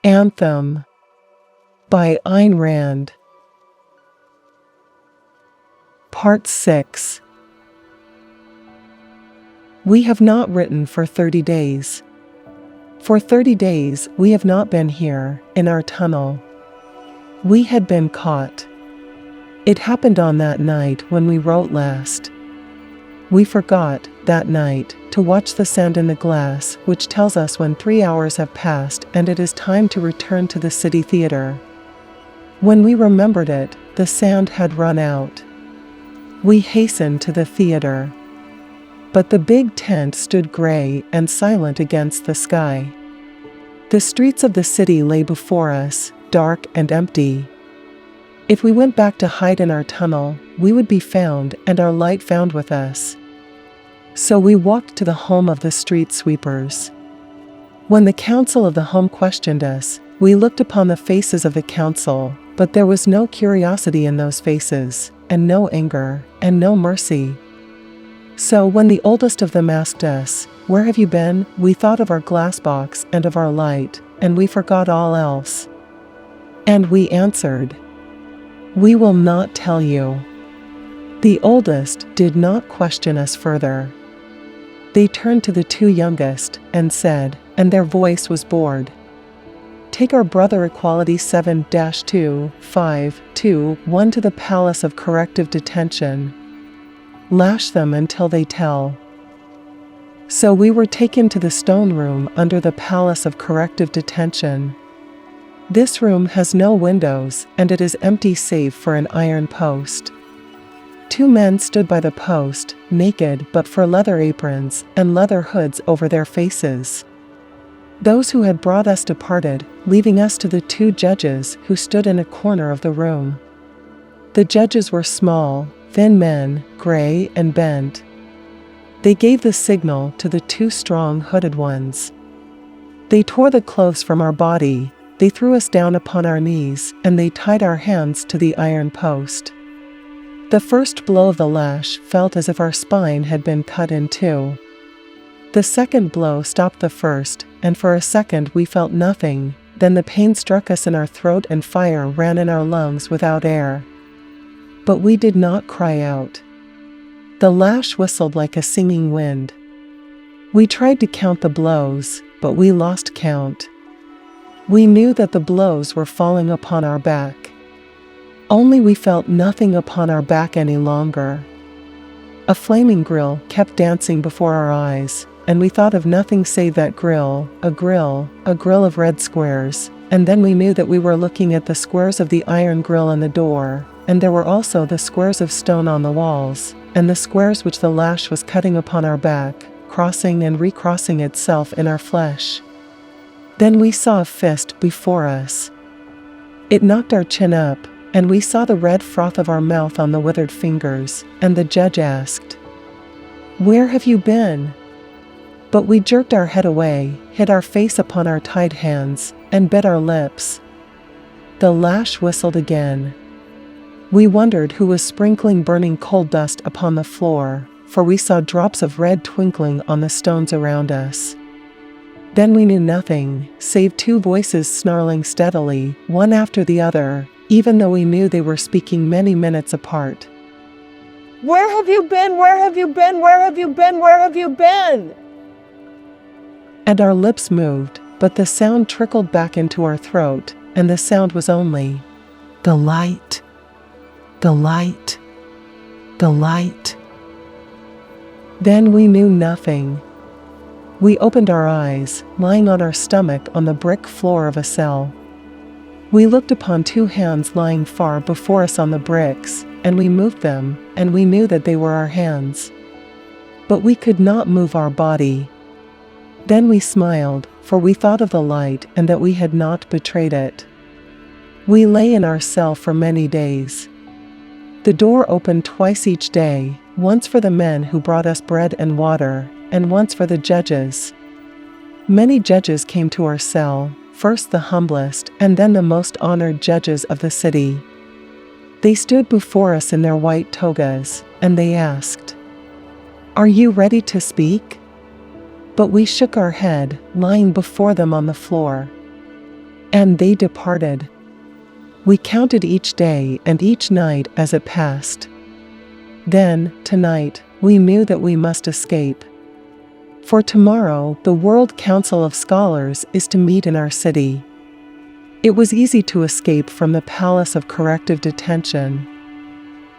Anthem by Ayn Rand. Part 6. We have not written for 30 days. For 30 days we have not been here, in our tunnel. We had been caught. It happened on that night when we wrote last. We forgot, that night, to watch the sand in the glass, which tells us when 3 hours have passed and it is time to return to the city theater. When we remembered it, the sand had run out. We hastened to the theater. But the big tent stood gray and silent against the sky. The streets of the city lay before us, dark and empty. If we went back to hide in our tunnel, we would be found and our light found with us. So we walked to the home of the street sweepers. When the council of the home questioned us, we looked upon the faces of the council, but there was no curiosity in those faces, and no anger, and no mercy. So when the oldest of them asked us, "Where have you been?" we thought of our glass box and of our light, and we forgot all else. And we answered, "We will not tell you." The oldest did not question us further. They turned to the two youngest and said, and their voice was bored, "Take our brother Equality 7-2-5-2-1 to the Palace of Corrective Detention. Lash them until they tell." So we were taken to the stone room under the Palace of Corrective Detention. This room has no windows, and it is empty save for an iron post. 2 men stood by the post, naked but for leather aprons and leather hoods over their faces. Those who had brought us departed, leaving us to the 2 judges who stood in a corner of the room. The judges were small, thin men, gray and bent. They gave the signal to the 2 strong hooded ones. They tore the clothes from our body. They threw us down upon our knees, and they tied our hands to the iron post. The first blow of the lash felt as if our spine had been cut in 2. The second blow stopped the first, and for a second we felt nothing. Then the pain struck us in our throat and fire ran in our lungs without air. But we did not cry out. The lash whistled like a singing wind. We tried to count the blows, but we lost count. We knew that the blows were falling upon our back. Only we felt nothing upon our back any longer. A flaming grill kept dancing before our eyes, and we thought of nothing save that grill, a grill of red squares, and then we knew that we were looking at the squares of the iron grill in the door, and there were also the squares of stone on the walls, and the squares which the lash was cutting upon our back, crossing and recrossing itself in our flesh. Then we saw a fist before us. It knocked our chin up, and we saw the red froth of our mouth on the withered fingers, and the judge asked, "Where have you been?" But we jerked our head away, hid our face upon our tied hands, and bit our lips. The lash whistled again. We wondered who was sprinkling burning coal dust upon the floor, for we saw drops of red twinkling on the stones around us. Then we knew nothing, save 2 voices snarling steadily, one after the other, even though we knew they were speaking many minutes apart. "Where have you been? Where have you been? Where have you been? Where have you been?" And our lips moved, but the sound trickled back into our throat, and the sound was only, "The light, the light, the light." Then we knew nothing. We opened our eyes, lying on our stomach on the brick floor of a cell. We looked upon 2 hands lying far before us on the bricks, and we moved them, and we knew that they were our hands. But we could not move our body. Then we smiled, for we thought of the light and that we had not betrayed it. We lay in our cell for many days. The door opened twice each day, once for the men who brought us bread and water, and once for the judges. Many judges came to our cell, first the humblest and then the most honored judges of the city. They stood before us in their white togas, and they asked, "Are you ready to speak?" But we shook our head, lying before them on the floor. And they departed. We counted each day and each night as it passed. Then, tonight, we knew that we must escape. For tomorrow, the World Council of Scholars is to meet in our city. It was easy to escape from the palace of corrective detention.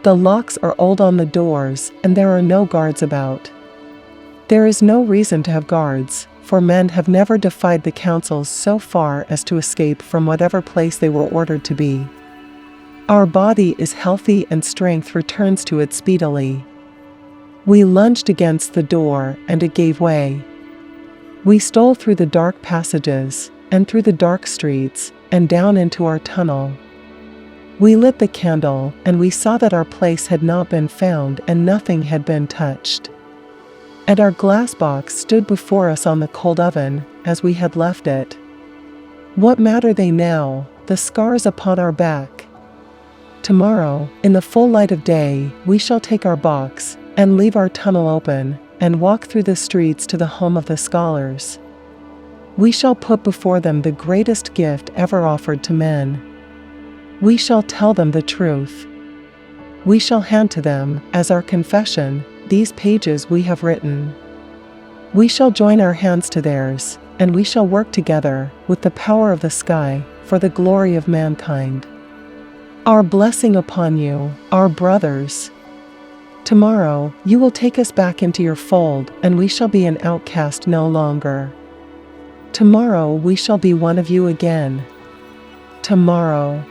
The locks are old on the doors, and there are no guards about. There is no reason to have guards, for men have never defied the councils so far as to escape from whatever place they were ordered to be. Our body is healthy and strength returns to it speedily. We lunged against the door, and it gave way. We stole through the dark passages, and through the dark streets, and down into our tunnel. We lit the candle, and we saw that our place had not been found and nothing had been touched. And our glass box stood before us on the cold oven, as we had left it. What matter they now, the scars upon our back? Tomorrow, in the full light of day, we shall take our box, and leave our tunnel open, and walk through the streets to the home of the scholars. We shall put before them the greatest gift ever offered to men. We shall tell them the truth. We shall hand to them, as our confession, these pages we have written. We shall join our hands to theirs, and we shall work together, with the power of the sky, for the glory of mankind. Our blessing upon you, our brothers. Tomorrow, you will take us back into your fold, and we shall be an outcast no longer. Tomorrow we shall be one of you again. Tomorrow.